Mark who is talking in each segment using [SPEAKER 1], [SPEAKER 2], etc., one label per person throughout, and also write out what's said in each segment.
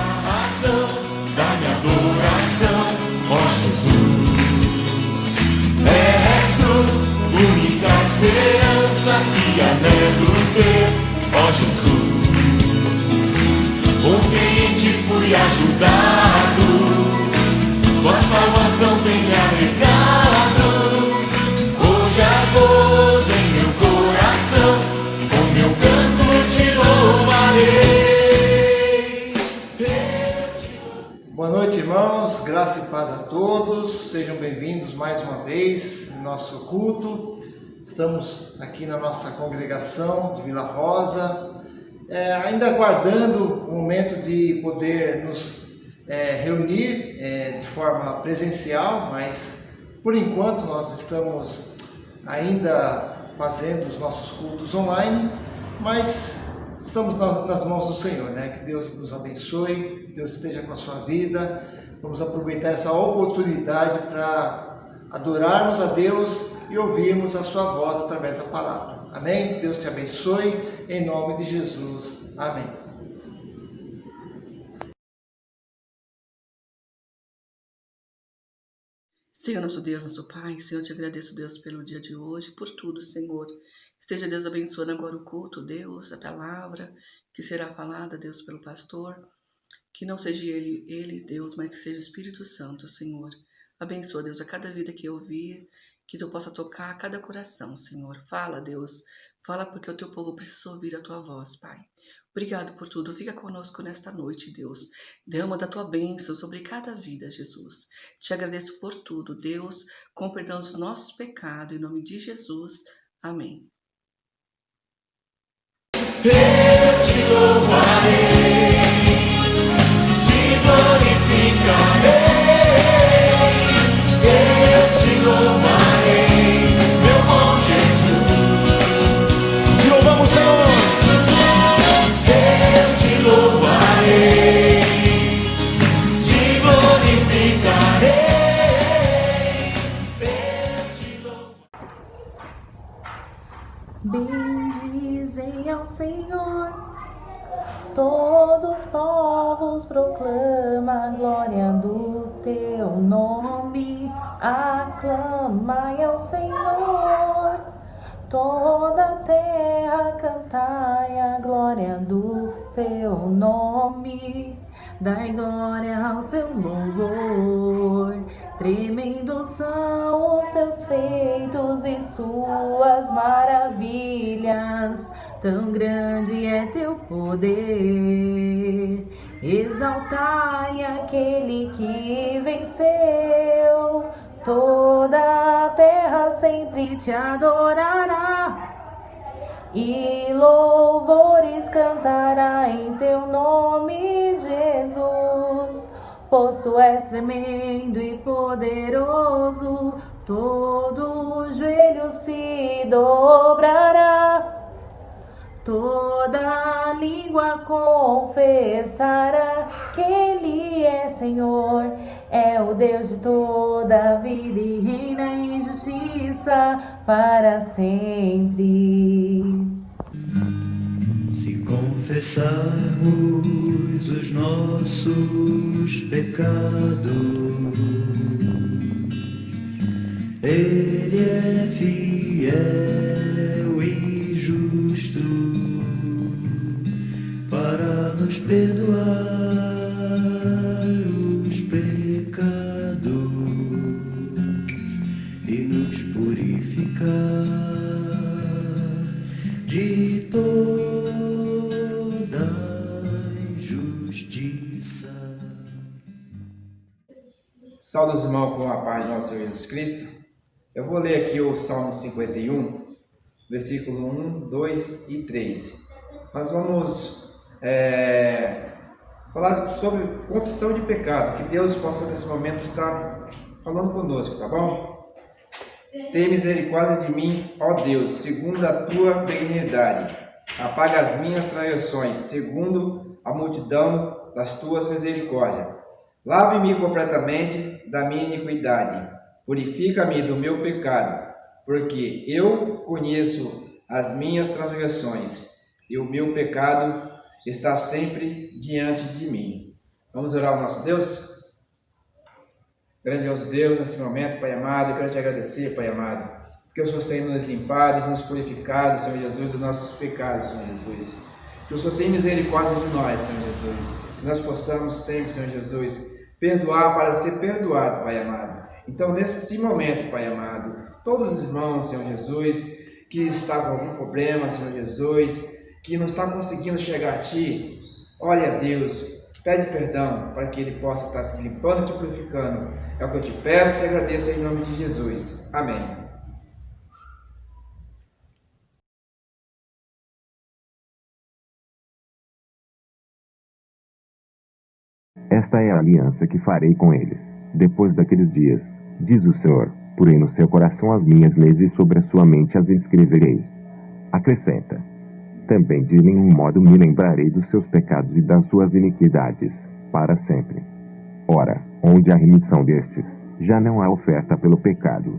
[SPEAKER 1] razão da minha adoração, ó Jesus. És tu, única esperança que anelo ter, ó Jesus. Confiei em ti, fui ajudado, tua salvação tem me alegrado. Hoje há gozo em meu coração, com meu canto te louvarei.
[SPEAKER 2] Boa noite, irmãos, graça e paz a todos, sejam bem-vindos mais uma vez no nosso culto. Estamos aqui na nossa congregação de Vila Rosa, ainda aguardando o momento de poder nos reunir de forma presencial, mas por enquanto nós estamos ainda fazendo os nossos cultos online, mas estamos nas mãos do Senhor, né? Que Deus nos abençoe, que Deus esteja com a sua vida. Vamos aproveitar essa oportunidade para adorarmos a Deus e ouvirmos a sua voz através da palavra. Amém? Deus te abençoe, em nome de Jesus. Amém.
[SPEAKER 3] Senhor, nosso Deus, nosso Pai, Senhor, eu te agradeço, Deus, pelo dia de hoje, por tudo, Senhor. Esteja, Deus, abençoando agora o culto, Deus, a palavra que será falada, Deus, pelo pastor. Que não seja ele, Deus, mas que seja o Espírito Santo, Senhor. Abençoa, Deus, a cada vida que eu ouvir, que eu possa tocar a cada coração, Senhor. Fala, Deus, fala porque o teu povo precisa ouvir a tua voz, Pai. Obrigado por tudo. Fica conosco nesta noite, Deus. Derrama da tua bênção sobre cada vida, Jesus. Te agradeço por tudo, Deus, com perdão dos nossos pecados, em nome de Jesus. Amém.
[SPEAKER 1] Eu te louvarei, te glorificarei, eu te louvarei, meu bom Jesus. Te louvamos, Senhor. Eu te louvarei, te glorificarei, eu te louvarei.
[SPEAKER 4] Bendizem ao Senhor, todos os povos, proclama a glória do teu nome. Aclamai ao Senhor, toda a terra, cantai a glória do teu nome. Dai glória ao seu louvor. Tremendos são os seus feitos e suas maravilhas. Tão grande é teu poder. Exaltai aquele que venceu. Toda a terra sempre te adorará. E louvores cantará em teu nome, Jesus. Pois tu és tremendo e poderoso, todo joelho se dobrará. Toda língua confessará que Ele é Senhor, é o Deus de toda a vida e reina em justiça para sempre.
[SPEAKER 5] Se confessarmos os nossos pecados, Ele é fiel e justo para nos perdoar os pecados e nos purificar de toda injustiça.
[SPEAKER 6] Saúde os irmãos com a paz de nosso Senhor Jesus Cristo. Eu vou ler aqui o Salmo 51, versículo 1, 2 e 3. Nós vamos falar sobre confissão de pecado, que Deus possa nesse momento estar falando conosco, tá bom? Tem misericórdia de mim, ó Deus, segundo a tua benignidade. Apaga as minhas transgressões, segundo a multidão das tuas misericórdias. Lave-me completamente da minha iniquidade. Purifica-me do meu pecado, porque eu conheço as minhas transgressões e o meu pecado está sempre diante de mim. Vamos orar ao nosso Deus? Grandioso Deus, nesse momento, Pai amado, eu quero te agradecer, Pai amado, porque o Senhor tem nos limpado e nos purificado, Senhor Jesus, dos nossos pecados, Senhor Jesus. Que o Senhor tenha misericórdia de nós, Senhor Jesus. Que nós possamos sempre, Senhor Jesus, perdoar para ser perdoado, Pai amado. Então, nesse momento, Pai amado, todos os irmãos, Senhor Jesus, que estão com algum problema, Senhor Jesus, que não está conseguindo chegar a Ti, olha a Deus, pede perdão para que Ele possa estar te limpando e te purificando. É o que eu te peço e te agradeço em nome de Jesus. Amém.
[SPEAKER 7] Esta é a aliança que farei com eles, depois daqueles dias, diz o Senhor, porém no seu coração as minhas leis e sobre a sua mente as escreverei. Acrescenta: também de nenhum modo me lembrarei dos seus pecados e das suas iniquidades, para sempre. Ora, onde há remissão destes, já não há oferta pelo pecado.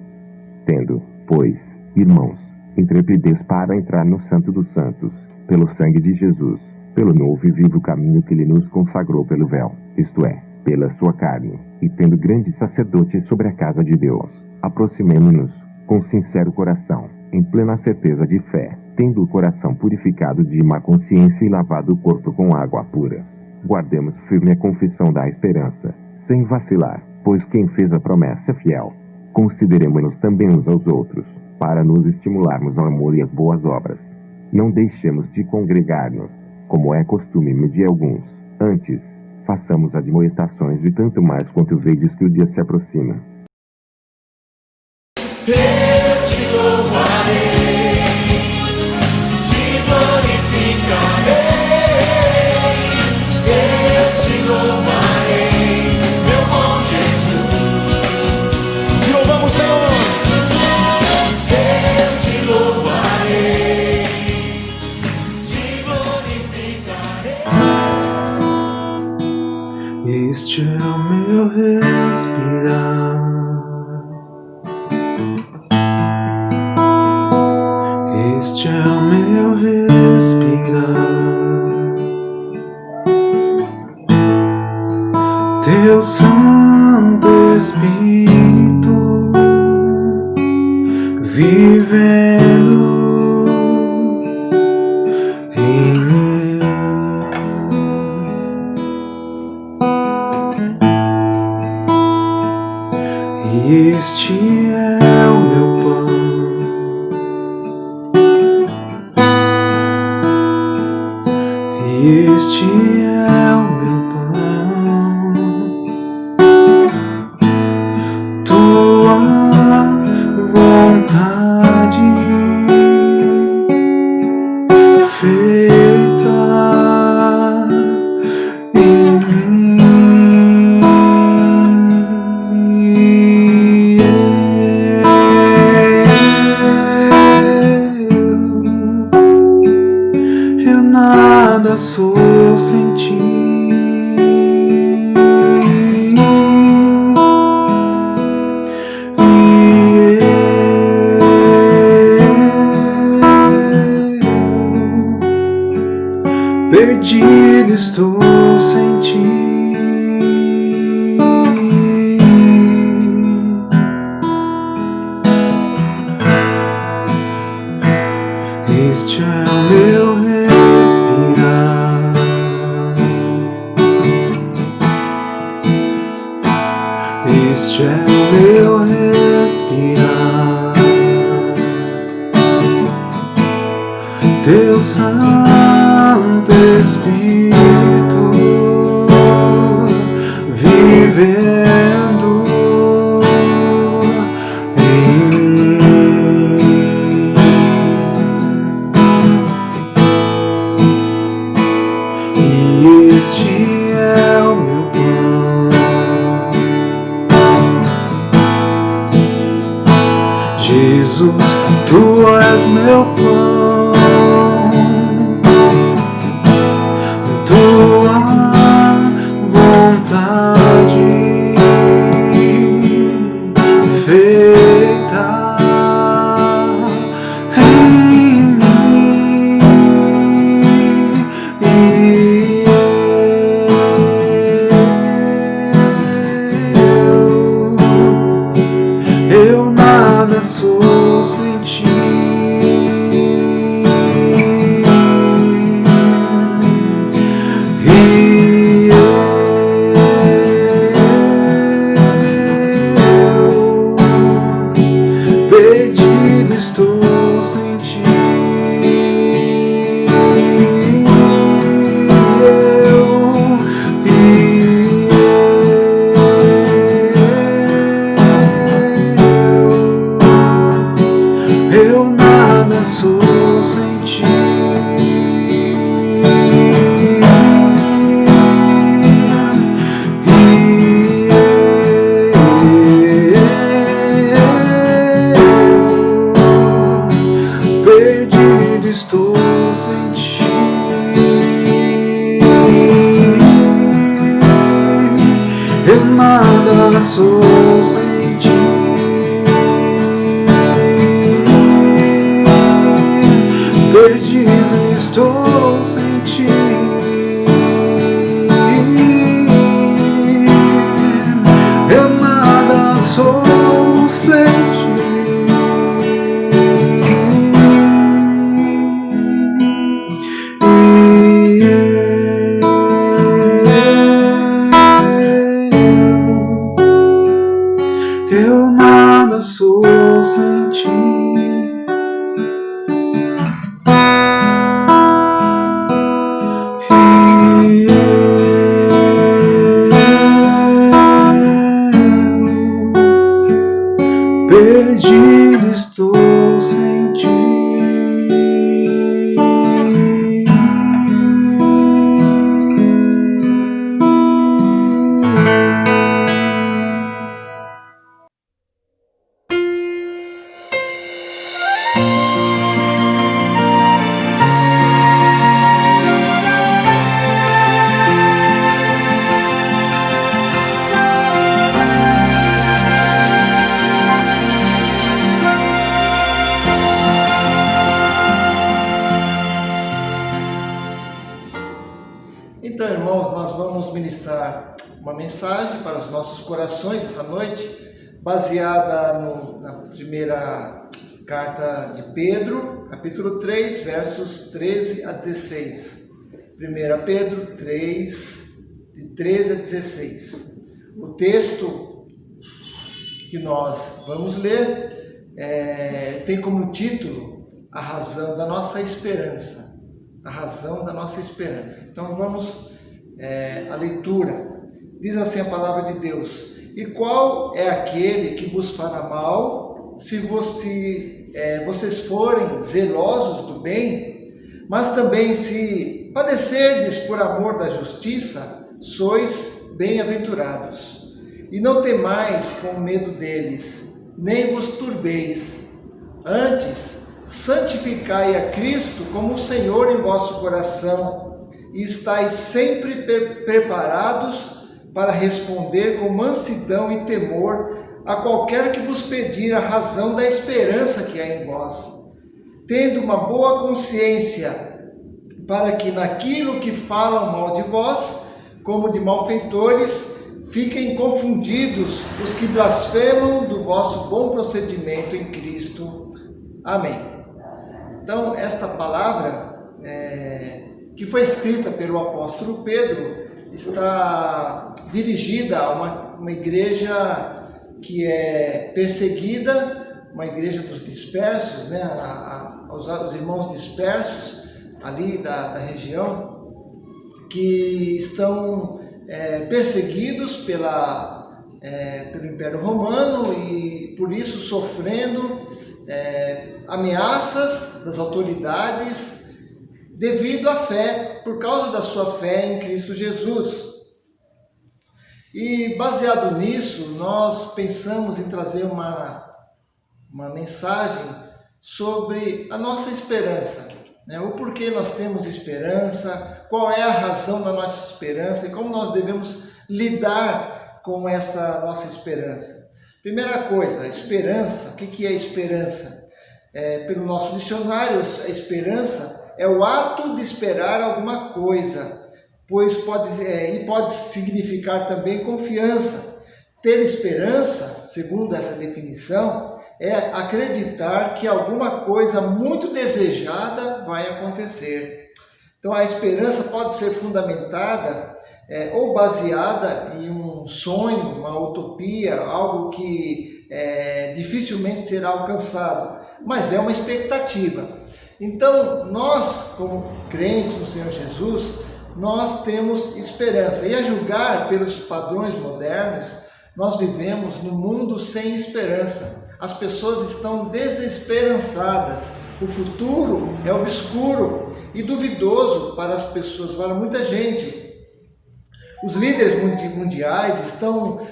[SPEAKER 7] Tendo, pois, irmãos, intrepidez para entrar no Santo dos Santos, pelo sangue de Jesus, pelo novo e vivo caminho que Ele nos consagrou pelo véu, isto é, pela sua carne, e tendo grande sacerdote sobre a casa de Deus, aproximemo-nos, com sincero coração, em plena certeza de fé, tendo o coração purificado de má consciência e lavado o corpo com água pura. Guardemos firme a confissão da esperança, sem vacilar, pois quem fez a promessa é fiel. Consideremo-nos também uns aos outros, para nos estimularmos ao amor e às boas obras. Não deixemos de congregar-nos, como é costume de alguns. Antes, façamos admoestações e tanto mais quanto vedes que o dia se aproxima.
[SPEAKER 1] Eu te louvarei, te glorificarei. Eu te louvarei, meu bom Jesus. Te louvamos, Senhor. Eu te louvarei, te glorificarei.
[SPEAKER 5] Este é o meu respirar. Este é o meu respirar. Teu Santo Espírito vivendo em mim. E este é o meu pão. Este é o meu pão, tua vontade feita em mim. Eu nada sou sem ti. Perdido estou sem ti. Este é o meu respirar. Este é o meu respirar. Teu Santo Espírito vivendo em mim. E este é o meu pão. Jesus, tu és meu pão. Tua vontade feita em mim. sou sem ti. Perdido estou sem ti. Eu nada sou sem ti. Eu nada sou sem ti. Perdido estou sem ti.
[SPEAKER 2] Então, irmãos, nós vamos ministrar uma mensagem para os nossos corações essa noite, baseada na primeira carta de Pedro, capítulo 3, versos 13 a 16. 1 Pedro 3, de 13 a 16. O texto que nós vamos ler tem como título A Razão da Nossa Esperança. A razão da nossa esperança. Então vamos à leitura. Diz assim a palavra de Deus: E qual é aquele que vos fará mal, se vocês forem zelosos do bem? Mas também se padecerdes por amor da justiça, sois bem-aventurados. E não temais com medo deles, nem vos turbeis. Antes, santificai a Cristo como o Senhor em vosso coração, e estáis sempre preparados para responder com mansidão e temor a qualquer que vos pedir a razão da esperança que há em vós, tendo uma boa consciência, para que naquilo que falam mal de vós, como de malfeitores, fiquem confundidos os que blasfemam do vosso bom procedimento em Cristo. Amém. Então, esta palavra, que foi escrita pelo apóstolo Pedro, está dirigida a uma igreja que é perseguida, uma igreja dos dispersos, né, aos irmãos dispersos ali da região, que estão perseguidos pelo Império Romano e por isso sofrendo ameaças das autoridades devido à fé, por causa da sua fé em Cristo Jesus. E baseado nisso, nós pensamos em trazer uma mensagem sobre a nossa esperança, né? O porquê nós temos esperança, qual é a razão da nossa esperança e como nós devemos lidar com essa nossa esperança. Primeira coisa, esperança. O que é esperança? Pelo nosso dicionário, a esperança é o ato de esperar alguma coisa, pois pode significar também confiança. Ter esperança, segundo essa definição, é acreditar que alguma coisa muito desejada vai acontecer. Então a esperança pode ser fundamentada ou baseada em um sonho, uma utopia, algo que dificilmente será alcançado, mas é uma expectativa. Então nós, como crentes no Senhor Jesus, nós temos esperança. E a julgar pelos padrões modernos, nós vivemos num mundo sem esperança. As pessoas estão desesperançadas. O futuro é obscuro e duvidoso para as pessoas, para muita gente. Os líderes mundiais estão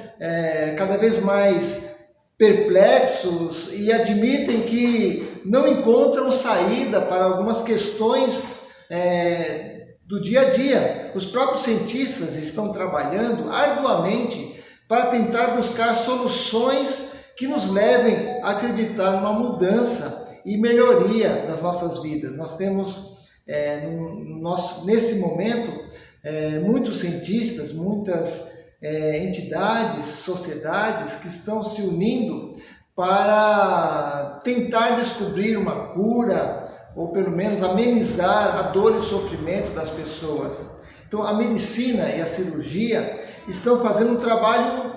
[SPEAKER 2] cada vez mais perplexos e admitem que não encontram saída para algumas questões do dia a dia. Os próprios cientistas estão trabalhando arduamente para tentar buscar soluções que nos levem a acreditar numa mudança e melhoria das nossas vidas. Nós temos, nesse momento, muitos cientistas, muitas entidades, sociedades que estão se unindo para tentar descobrir uma cura, ou pelo menos amenizar a dor e o sofrimento das pessoas. Então a medicina e a cirurgia estão fazendo um trabalho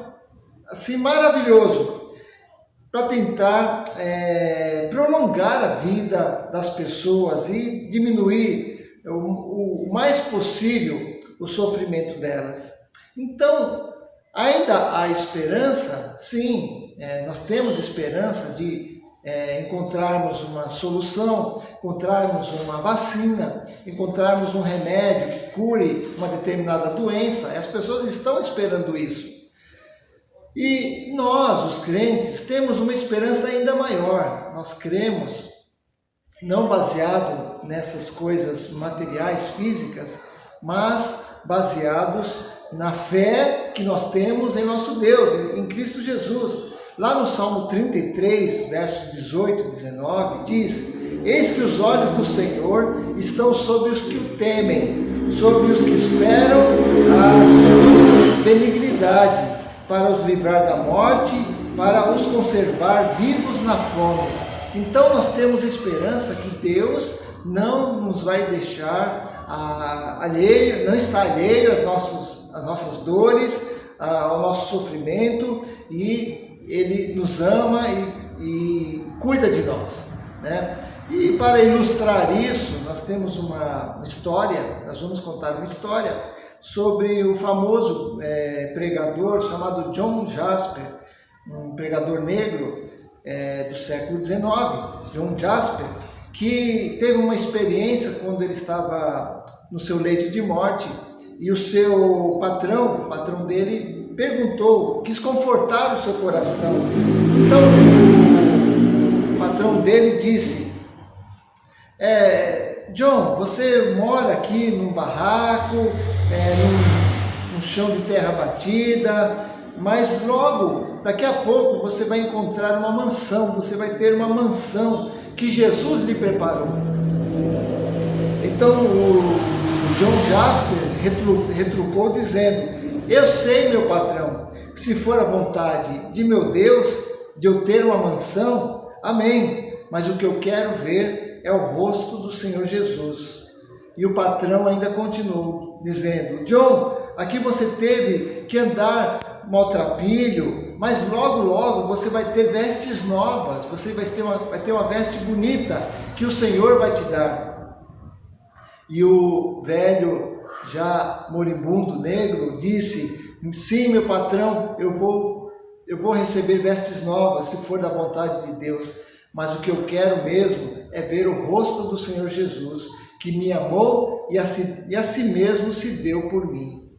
[SPEAKER 2] assim maravilhoso para tentar prolongar a vida das pessoas e diminuir o mais possível o sofrimento delas. Então, ainda há esperança, sim, nós temos esperança de encontrarmos uma solução, encontrarmos uma vacina, encontrarmos um remédio que cure uma determinada doença. As pessoas estão esperando isso. E nós, os crentes, temos uma esperança ainda maior. Nós cremos, não baseado nessas coisas materiais, físicas, mas baseados na fé que nós temos em nosso Deus, em Cristo Jesus. Lá no Salmo 33, versos 18 e 19, diz: eis que os olhos do Senhor estão sobre os que o temem, sobre os que esperam a sua benignidade, para os livrar da morte, para os conservar vivos na fome. Então nós temos esperança que Deus não nos vai deixar alheio, não está alheio às nossas dores, ao nosso sofrimento, e Ele nos ama e cuida de nós, né? E para ilustrar isso, nós temos uma história, nós vamos contar uma história sobre o famoso pregador chamado John Jasper, um pregador negro do século XIX, John Jasper, que teve uma experiência quando ele estava no seu leito de morte, e o seu patrão, o patrão dele, quis confortar o seu coração. Então o patrão dele disse: John, você mora aqui num barraco, num chão de terra batida, mas logo, daqui a pouco, você vai encontrar uma mansão, você vai ter uma mansão que Jesus lhe preparou. Então o John Jasper retrucou dizendo: eu sei, meu patrão, que se for a vontade de meu Deus, de eu ter uma mansão, amém, mas o que eu quero ver é o rosto do Senhor Jesus. E o patrão ainda continuou dizendo: John, aqui você teve que andar maltrapilho, mas logo logo você vai ter vestes novas, você vai ter uma veste bonita que o Senhor vai te dar. E o velho, já moribundo, negro, disse: sim, meu patrão, eu vou receber vestes novas se for da vontade de Deus, mas o que eu quero mesmo é ver o rosto do Senhor Jesus, que me amou e a si mesmo se deu por mim.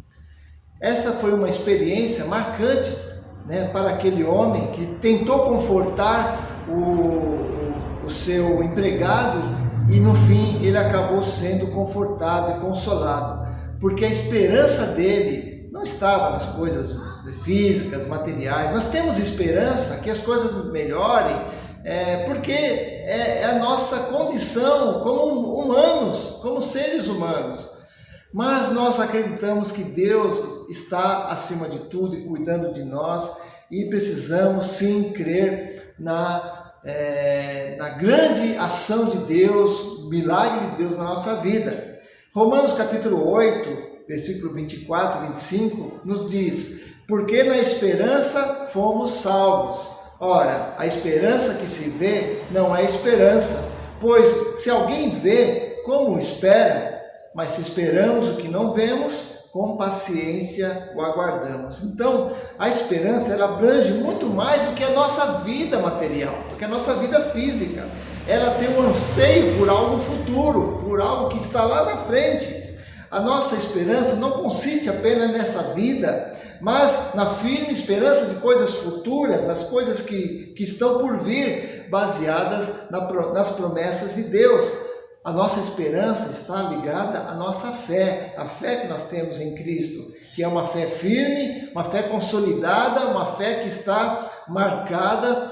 [SPEAKER 2] Essa foi uma experiência marcante, né, para aquele homem que tentou confortar o seu empregado, e no fim ele acabou sendo confortado e consolado, porque a esperança dele não estava nas coisas físicas, materiais. Nós temos esperança que as coisas melhorem, porque é a nossa condição como humanos, como seres humanos. Mas nós acreditamos que Deus está acima de tudo e cuidando de nós, e precisamos sim crer na grande ação de Deus, milagre de Deus na nossa vida. Romanos capítulo 8, versículo 24 e 25, nos diz: porque na esperança fomos salvos. Ora, a esperança que se vê não é esperança, pois se alguém vê, como espera? Mas se esperamos o que não vemos, com paciência o aguardamos. Então, a esperança, ela abrange muito mais do que a nossa vida material, do que a nossa vida física. Ela tem um anseio por algo futuro, por algo que está lá na frente. A nossa esperança não consiste apenas nessa vida, mas na firme esperança de coisas futuras, das coisas que estão por vir, baseadas nas promessas de Deus. a nossa esperança está ligada à nossa fé, a fé que nós temos em Cristo, que é uma fé firme, uma fé consolidada, uma fé que está marcada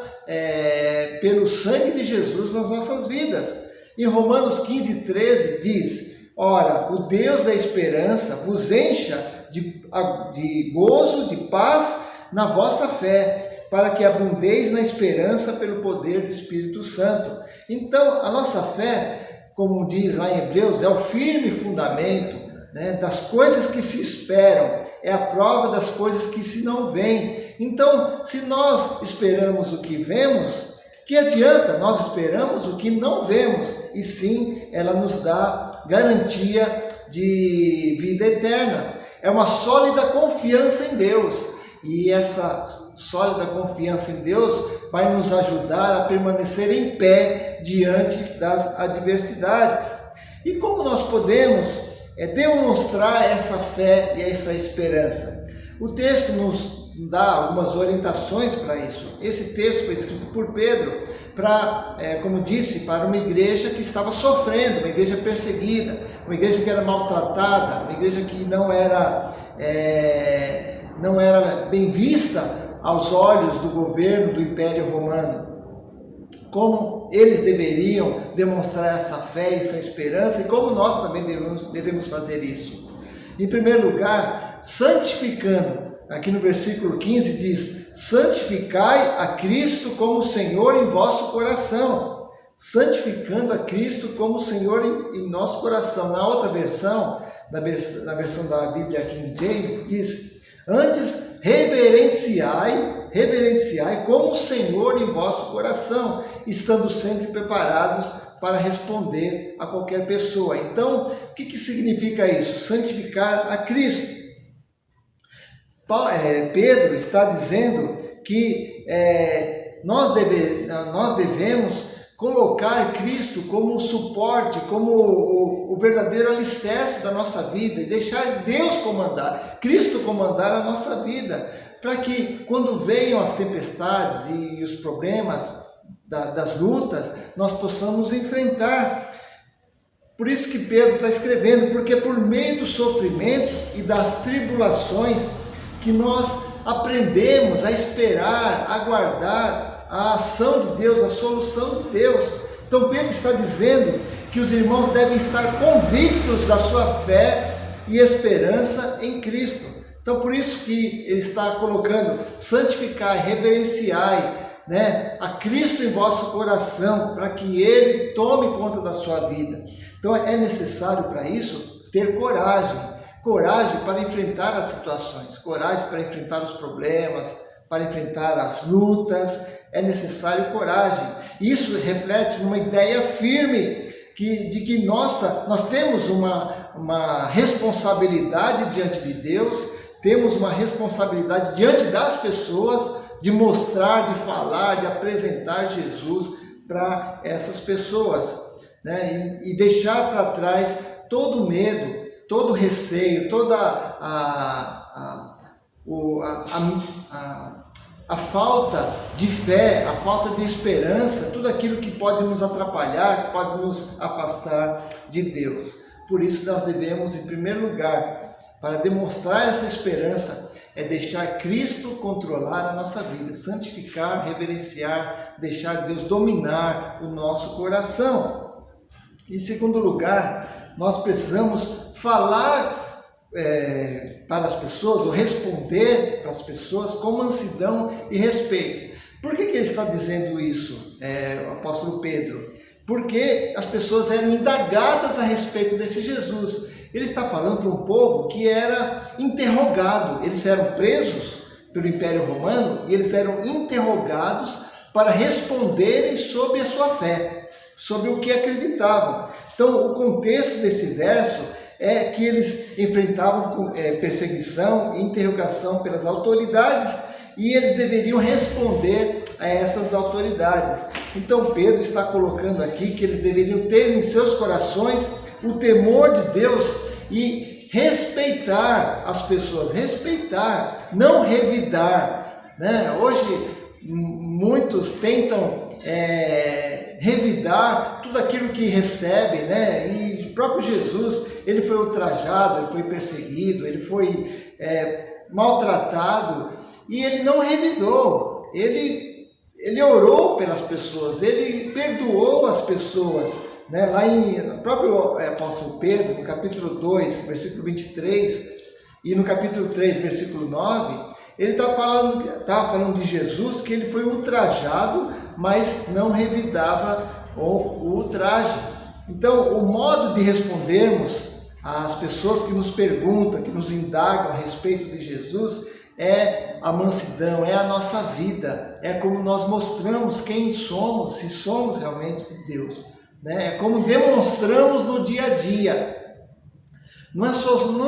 [SPEAKER 2] pelo sangue de Jesus nas nossas vidas. Em Romanos 15:13 diz: ora, o Deus da esperança vos encha de gozo, de paz na vossa fé, para que abundeis na esperança pelo poder do Espírito Santo. Então, a nossa fé, como diz lá em Hebreus, é o firme fundamento, né, das coisas que se esperam, é a prova das coisas que se não veem. Então, se nós esperamos o que vemos, que adianta? Nós esperamos o que não vemos, e sim, ela nos dá garantia de vida eterna. É uma sólida confiança em Deus, e essa sólida confiança em Deus vai nos ajudar a permanecer em pé diante das adversidades. E como nós podemos demonstrar essa fé e essa esperança? O texto nos dá algumas orientações para isso. Esse texto foi escrito por Pedro para, como disse, para uma igreja que estava sofrendo, uma igreja perseguida, uma igreja que era maltratada, uma igreja que não era bem vista aos olhos do governo do Império Romano. Como eles deveriam demonstrar essa fé, essa esperança, e como nós também devemos fazer isso. Em primeiro lugar, santificando. Aqui no versículo 15 diz: santificai a Cristo como Senhor em vosso coração. Santificando a Cristo como Senhor em nosso coração. Na outra versão, na versão da Bíblia King James, diz: antes reverenciai como Senhor em vosso coração, estando sempre preparados para responder a qualquer pessoa. Então, o que significa isso? Santificar a Cristo. Pedro está dizendo que nós devemos colocar Cristo como o suporte, como o verdadeiro alicerce da nossa vida, e deixar Deus comandar, Cristo comandar a nossa vida, para que quando venham as tempestades e os problemas das lutas, nós possamos enfrentar. Por isso que Pedro está escrevendo, porque por meio do sofrimento e das tribulações que nós aprendemos a esperar, a aguardar a ação de Deus, a solução de Deus. Então Pedro está dizendo que os irmãos devem estar convictos da sua fé e esperança em Cristo. Então por isso que ele está colocando: santificai, reverenciai, a Cristo em vosso coração, para que Ele tome conta da sua vida. Então é necessário para isso ter coragem para enfrentar as situações, coragem para enfrentar os problemas, para enfrentar as lutas. É necessário coragem. Isso reflete numa ideia firme de que nós temos uma responsabilidade diante de Deus, temos uma responsabilidade diante das pessoas de mostrar, de falar, de apresentar Jesus para essas pessoas, e deixar para trás todo o medo, todo o receio, toda a falta de fé, a falta de esperança, tudo aquilo que pode nos atrapalhar, que pode nos afastar de Deus. Por isso nós devemos, em primeiro lugar, para demonstrar essa esperança, deixar Cristo controlar a nossa vida, santificar, reverenciar, deixar Deus dominar o nosso coração. Em segundo lugar, nós precisamos falar para as pessoas, ou responder para as pessoas com mansidão e respeito. Por que ele está dizendo isso, o apóstolo Pedro? Porque as pessoas eram indagadas a respeito desse Jesus. Ele está falando para um povo que era interrogado. Eles eram presos pelo Império Romano e eles eram interrogados para responderem sobre a sua fé, sobre o que acreditavam. Então, o contexto desse verso é que eles enfrentavam perseguição e interrogação pelas autoridades, e eles deveriam responder a essas autoridades. Então Pedro está colocando aqui que eles deveriam ter em seus corações o temor de Deus e respeitar as pessoas, respeitar, não revidar. Hoje muitos tentam revidar tudo aquilo que recebem, né? E o próprio Jesus, ele foi ultrajado, ele foi perseguido, ele foi maltratado, e ele não revidou, ele orou pelas pessoas, ele perdoou as pessoas, né? Lá no próprio apóstolo Pedro, no capítulo 2, versículo 23, e no capítulo 3, versículo 9, ele estava falando de Jesus, que ele foi ultrajado, mas não revidava o ultraje. Então, o modo de respondermos às pessoas que nos perguntam, que nos indagam a respeito de Jesus, é a mansidão, é a nossa vida, é como nós mostramos quem somos, se somos realmente de Deus, né? É como demonstramos no dia a dia. Não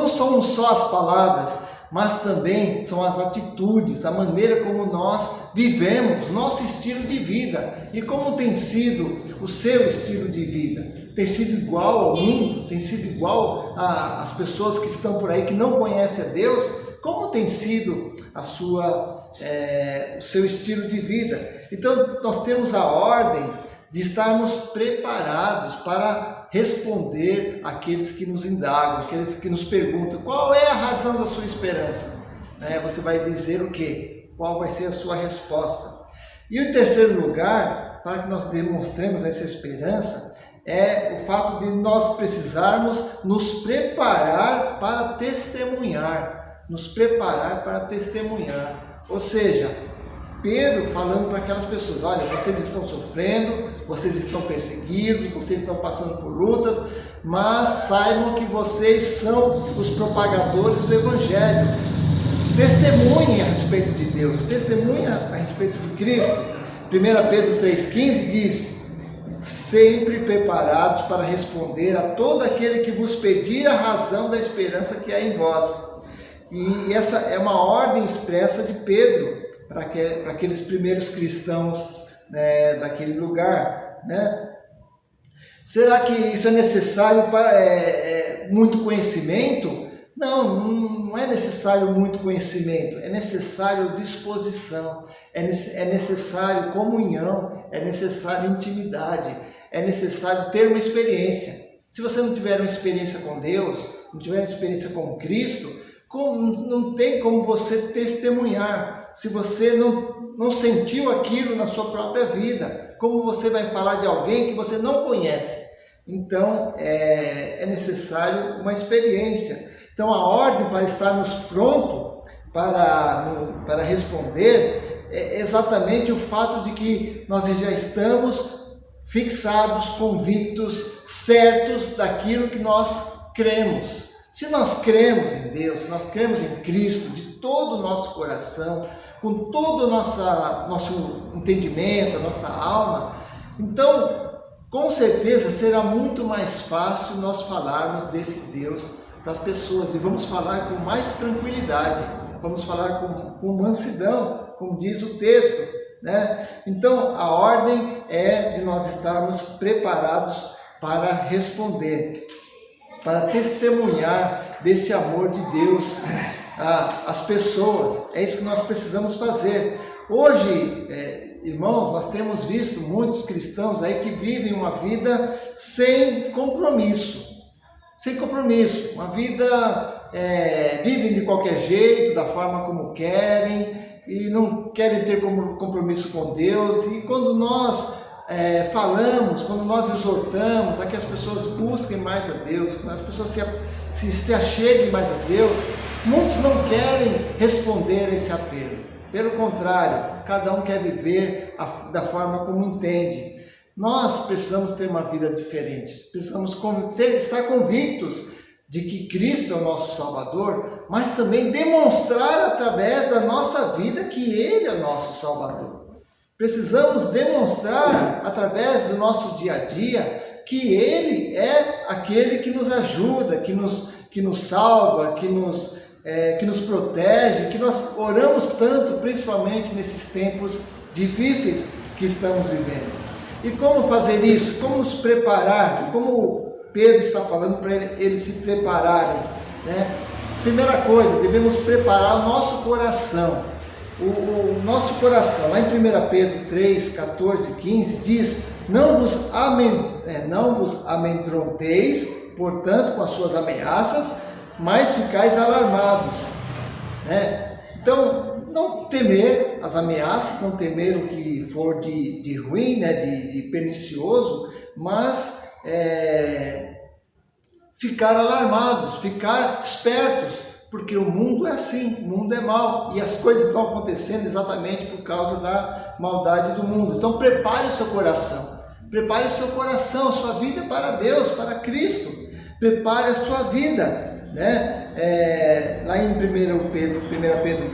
[SPEAKER 2] são só as palavras, mas também são as atitudes, a maneira como nós vivemos, nosso estilo de vida. E como tem sido o seu estilo de vida? Tem sido igual ao mundo? Tem sido igual às pessoas que estão por aí que não conhecem a Deus? Como tem sido o seu estilo de vida? Então, nós temos a ordem de estarmos preparados para responder àqueles que nos indagam, aqueles que nos perguntam qual é a razão da sua esperança. Você vai dizer o quê? Qual vai ser a sua resposta? E o terceiro lugar, para que nós demonstremos essa esperança, é o fato de nós precisarmos nos preparar para testemunhar. Nos preparar para testemunhar. Ou seja, Pedro falando para aquelas pessoas: olha, vocês estão sofrendo, vocês estão perseguidos, vocês estão passando por lutas, mas saibam que vocês são os propagadores do Evangelho. Testemunhem a respeito de Deus, testemunhem a respeito de Cristo. 1 Pedro 3,15 diz: sempre preparados para responder a todo aquele que vos pedir a razão da esperança que há em vós. E essa é uma ordem expressa de Pedro para aqueles primeiros cristãos, né, daquele lugar, né? Será que isso é necessário para muito conhecimento? Não é necessário muito conhecimento, é necessário disposição, é necessário comunhão, é necessário intimidade, é necessário ter uma experiência. Se você não tiver uma experiência com Deus, não tiver uma experiência com Cristo, não tem como você testemunhar. Se você não sentiu aquilo na sua própria vida, como você vai falar de alguém que você não conhece? Então, é necessário uma experiência. Então, a ordem para estarmos prontos para responder é exatamente o fato de que nós já estamos fixados, convictos, certos daquilo que nós cremos. Se nós cremos em Deus, se nós cremos em Cristo de todo o nosso coração, com todo o nosso entendimento, a nossa alma, então, com certeza, será muito mais fácil nós falarmos desse Deus para as pessoas, e vamos falar com mais tranquilidade, vamos falar com mansidão, como diz o texto, né? Então, a ordem é de nós estarmos preparados para responder, para testemunhar desse amor de Deus às pessoas. É isso que nós precisamos fazer. Hoje, irmãos, nós temos visto muitos cristãos aí que vivem uma vida sem compromisso, uma vida, vivem de qualquer jeito, da forma como querem, e não querem ter compromisso com Deus. E quando nós falamos, quando nós exortamos a que as pessoas busquem mais a Deus, que as pessoas se acheguem mais a Deus, muitos não querem responder a esse apelo. Pelo contrário, cada um quer viver da forma como entende. Nós precisamos ter uma vida diferente, precisamos estar convictos de que Cristo é o nosso Salvador, mas também demonstrar através da nossa vida que Ele é o nosso Salvador. Precisamos demonstrar através do nosso dia a dia que Ele é aquele que nos ajuda, que nos salva, que nos protege, que nós oramos tanto, principalmente nesses tempos difíceis que estamos vivendo. E como fazer isso? Como nos preparar? Como Pedro está falando para eles se prepararem, né? Primeira coisa, devemos preparar o nosso coração. o nosso coração. Lá em 1 Pedro 3, 14 e 15 diz: não vos amedronteis, portanto, com as suas ameaças, mas ficais alarmados. Então, não temer as ameaças, não temer o que for de ruim, de pernicioso, mas ficar alarmados, ficar espertos, porque o mundo é assim, o mundo é mau, e as coisas estão acontecendo exatamente por causa da maldade do mundo. Então prepare o seu coração, a sua vida para Deus, para Cristo, prepare a sua vida, lá em 1 Pedro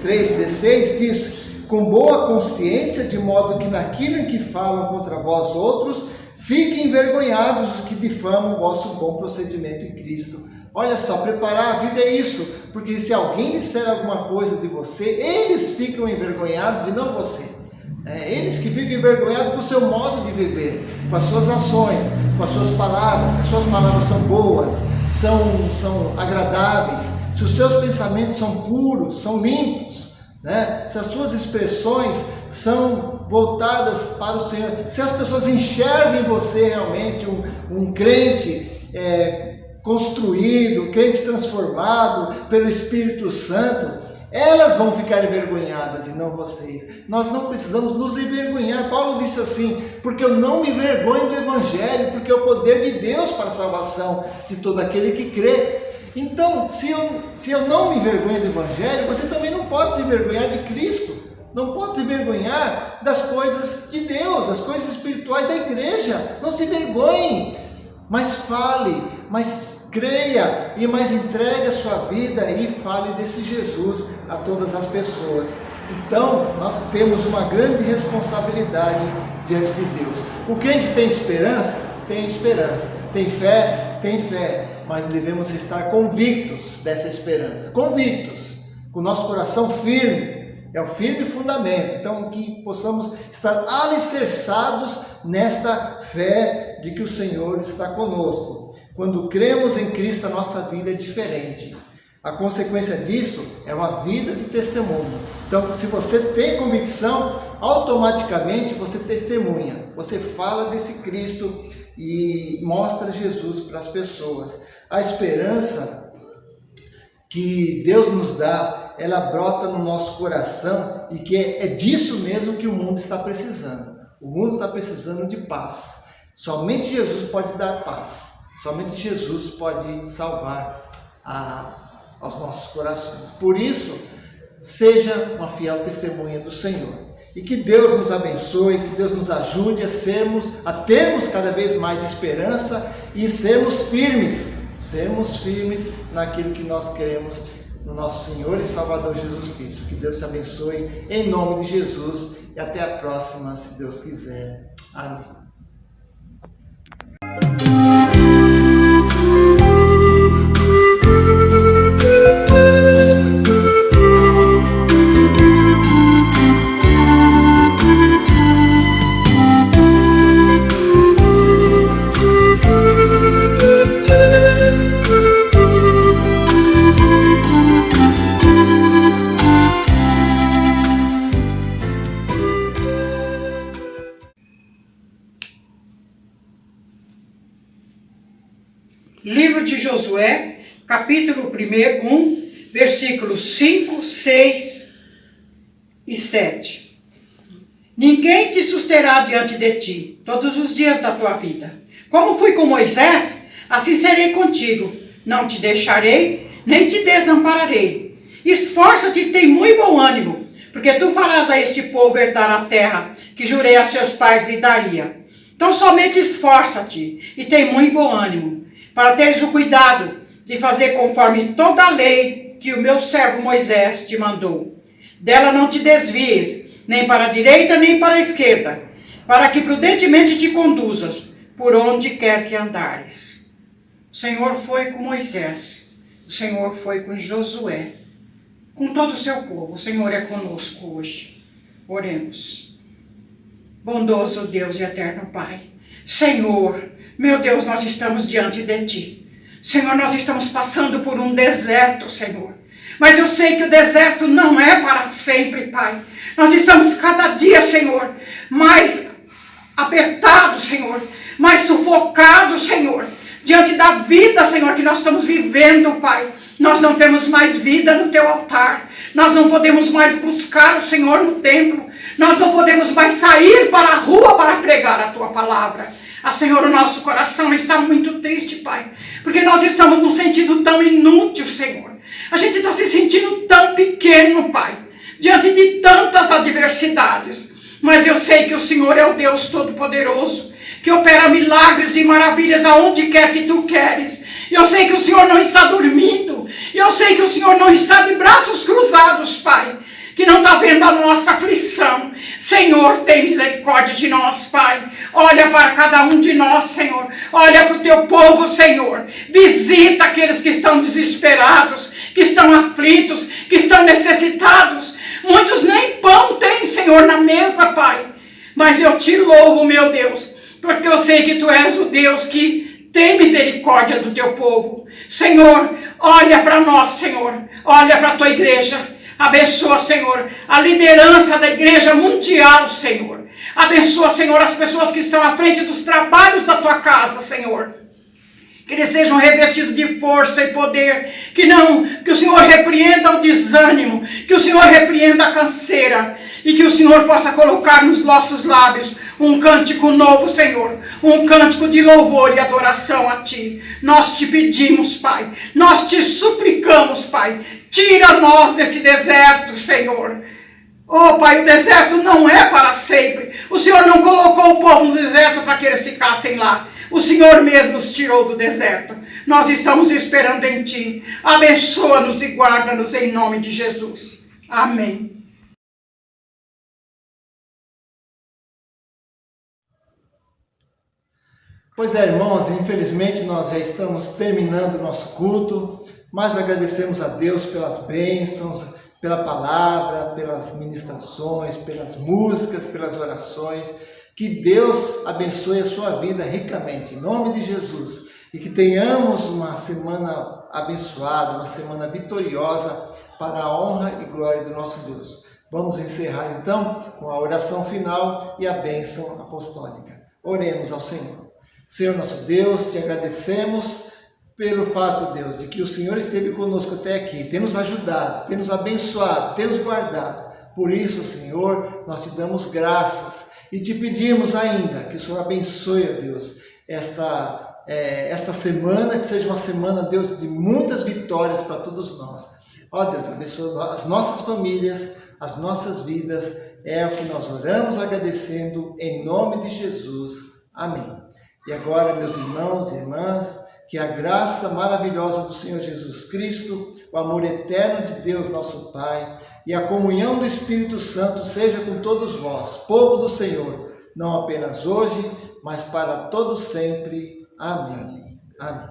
[SPEAKER 2] 3,16 diz: com boa consciência, de modo que naquilo em que falam contra vós outros, fiquem envergonhados os que difamam o vosso bom procedimento em Cristo. Olha só, preparar a vida é isso, porque se alguém disser alguma coisa de você, eles ficam envergonhados e não você. Eles que ficam envergonhados com o seu modo de viver, com as suas ações, com as suas palavras. Se as suas palavras são boas, são agradáveis, se os seus pensamentos são puros, são limpos, se as suas expressões são voltadas para o Senhor, se as pessoas enxergam em você realmente um crente construído, crente transformado pelo Espírito Santo, elas vão ficar envergonhadas e não vocês. Nós não precisamos nos envergonhar. Paulo disse assim: porque eu não me envergonho do Evangelho, porque é o poder de Deus para a salvação de todo aquele que crê. Então, se eu não me envergonho do Evangelho, você também não pode se envergonhar de Cristo, não pode se envergonhar das coisas de Deus, das coisas espirituais da igreja. Não se envergonhe, mas fale, mas creia e mais entregue a sua vida e fale desse Jesus a todas as pessoas. Então, nós temos uma grande responsabilidade diante de Deus. O crente tem esperança? Tem esperança. Tem fé? Tem fé. Mas devemos estar convictos dessa esperança. Convictos, com o nosso coração firme. É o firme fundamento. Então, que possamos estar alicerçados nesta fé de que o Senhor está conosco. Quando cremos em Cristo, a nossa vida é diferente. A consequência disso é uma vida de testemunho. Então, se você tem convicção, automaticamente você testemunha. Você fala desse Cristo e mostra Jesus para as pessoas. A esperança que Deus nos dá, ela brota no nosso coração, e que é disso mesmo que o mundo está precisando. O mundo está precisando de paz. Somente Jesus pode dar paz. Somente Jesus pode salvar aos nossos corações. Por isso, seja uma fiel testemunha do Senhor. E que Deus nos abençoe, que Deus nos ajude a termos cada vez mais esperança e sermos firmes naquilo que nós queremos no nosso Senhor e Salvador Jesus Cristo. Que Deus te abençoe em nome de Jesus e até a próxima, se Deus quiser. Amém.
[SPEAKER 8] Livro de Josué, capítulo 1, versículos 5, 6 e 7. Ninguém te susterá diante de ti todos os dias da tua vida. Como fui com Moisés, assim serei contigo. Não te deixarei, nem te desampararei. Esforça-te e tem muito bom ânimo, porque tu farás a este povo herdar a terra que jurei a seus pais lhe daria. Então somente esforça-te e tem muito bom ânimo, para teres o cuidado de fazer conforme toda a lei que o meu servo Moisés te mandou. Dela não te desvies, nem para a direita, nem para a esquerda, para que prudentemente te conduzas por onde quer que andares. O Senhor foi com Moisés, o Senhor foi com Josué, com todo o seu povo. O Senhor é conosco hoje. Oremos. Bondoso Deus e eterno Pai, Senhor, meu Deus, nós estamos diante de Ti. Senhor, nós estamos passando por um deserto, Senhor. Mas eu sei que o deserto não é para sempre, Pai. Nós estamos cada dia, Senhor, mais apertados, Senhor, mais sufocados, Senhor, diante da vida, Senhor, que nós estamos vivendo, Pai. Nós não temos mais vida no Teu altar. Nós não podemos mais buscar o Senhor no templo. Nós não podemos mais sair para a rua para pregar a Tua palavra. Senhor, o nosso coração está muito triste, Pai, porque nós estamos num sentido tão inútil, Senhor. A gente está se sentindo tão pequeno, Pai, diante de tantas adversidades. Mas eu sei que o Senhor é o Deus Todo-Poderoso, que opera milagres e maravilhas aonde quer que Tu queres. Eu sei que o Senhor não está dormindo. Eu sei que o Senhor não está de braços cruzados, Pai, que não está vendo a nossa aflição. Senhor, tem misericórdia de nós, Pai. Olha para cada um de nós, Senhor. Olha para o Teu povo, Senhor. Visita aqueles que estão desesperados, que estão aflitos, que estão necessitados. Muitos nem pão têm, Senhor, na mesa, Pai. Mas eu Te louvo, meu Deus, porque eu sei que Tu és o Deus que tem misericórdia do Teu povo. Senhor, olha para nós, Senhor. Olha para a Tua igreja. Abençoa, Senhor, a liderança da igreja mundial, Senhor. Abençoa, Senhor, as pessoas que estão à frente dos trabalhos da Tua casa, Senhor. Que eles sejam revestidos de força e poder. Que o Senhor repreenda o desânimo. Que o Senhor repreenda a canseira. E que o Senhor possa colocar nos nossos lábios um cântico novo, Senhor. Um cântico de louvor e adoração a Ti. Nós Te pedimos, Pai. Nós Te suplicamos, Pai. Tira nós desse deserto, Senhor. Oh, Pai, o deserto não é para sempre. O Senhor não colocou o povo no deserto para que eles ficassem lá. O Senhor mesmo os tirou do deserto. Nós estamos esperando em Ti. Abençoa-nos e guarda-nos em nome de Jesus. Amém.
[SPEAKER 2] Pois é, irmãos, infelizmente nós já estamos terminando o nosso culto, mas agradecemos a Deus pelas bênçãos, pela palavra, pelas ministrações, pelas músicas, pelas orações. Que Deus abençoe a sua vida ricamente, em nome de Jesus. E que tenhamos uma semana abençoada, uma semana vitoriosa para a honra e glória do nosso Deus. Vamos encerrar então com a oração final e a bênção apostólica. Oremos ao Senhor. Senhor nosso Deus, Te agradecemos pelo fato, Deus, de que o Senhor esteve conosco até aqui, tem nos ajudado, tem nos abençoado, tem nos guardado. Por isso, Senhor, nós Te damos graças e Te pedimos ainda que o Senhor abençoe, ó Deus, esta semana, que seja uma semana, Deus, de muitas vitórias para todos nós. Ó Deus, abençoa as nossas famílias, as nossas vidas, é o que nós oramos agradecendo em nome de Jesus. Amém. E agora, meus irmãos e irmãs, que a graça maravilhosa do Senhor Jesus Cristo, o amor eterno de Deus nosso Pai e a comunhão do Espírito Santo seja com todos vós, povo do Senhor, não apenas hoje, mas para todos sempre. Amém. Amém.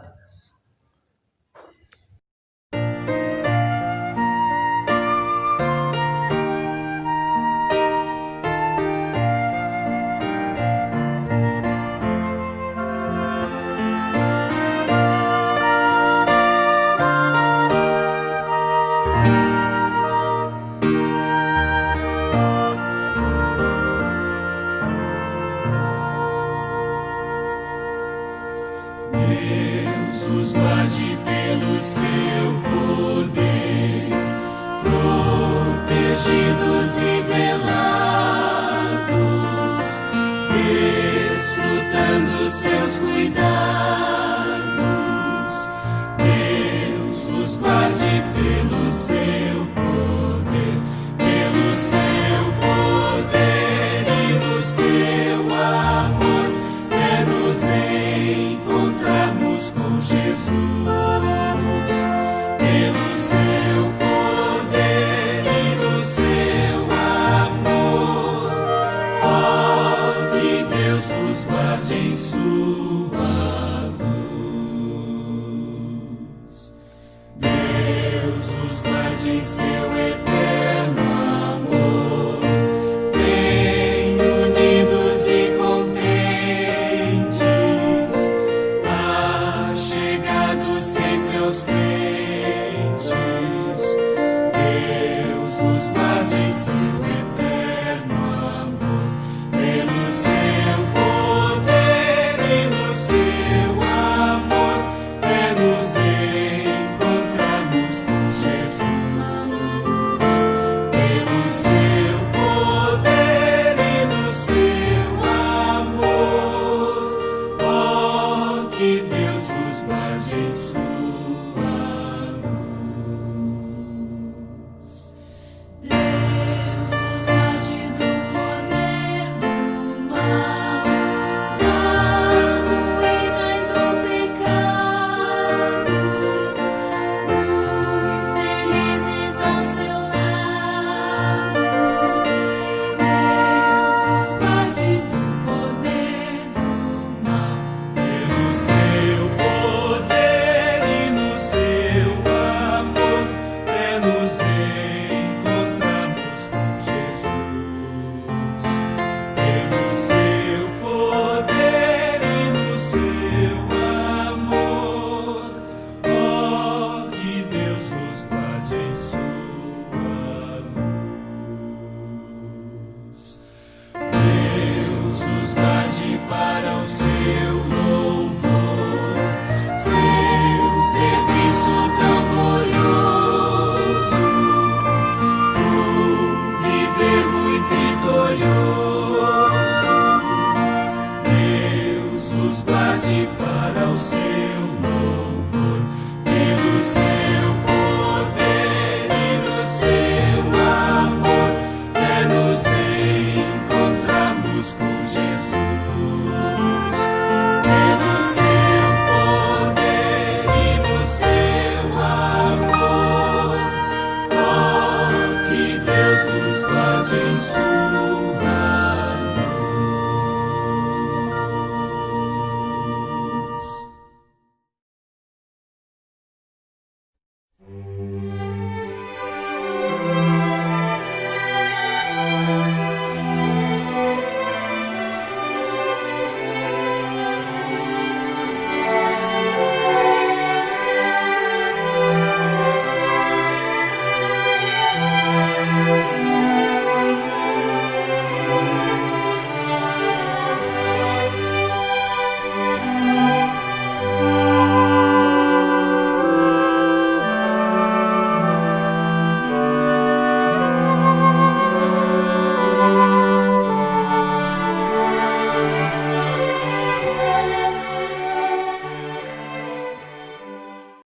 [SPEAKER 1] Deus os guarde pelo Seu poder, protegidos e velados, desfrutando Seus cuidados. Deus os guarde pelo Seu poder, pelo Seu poder e no Seu amor, é nos encontrarmos com Jesus. Deus os guarde para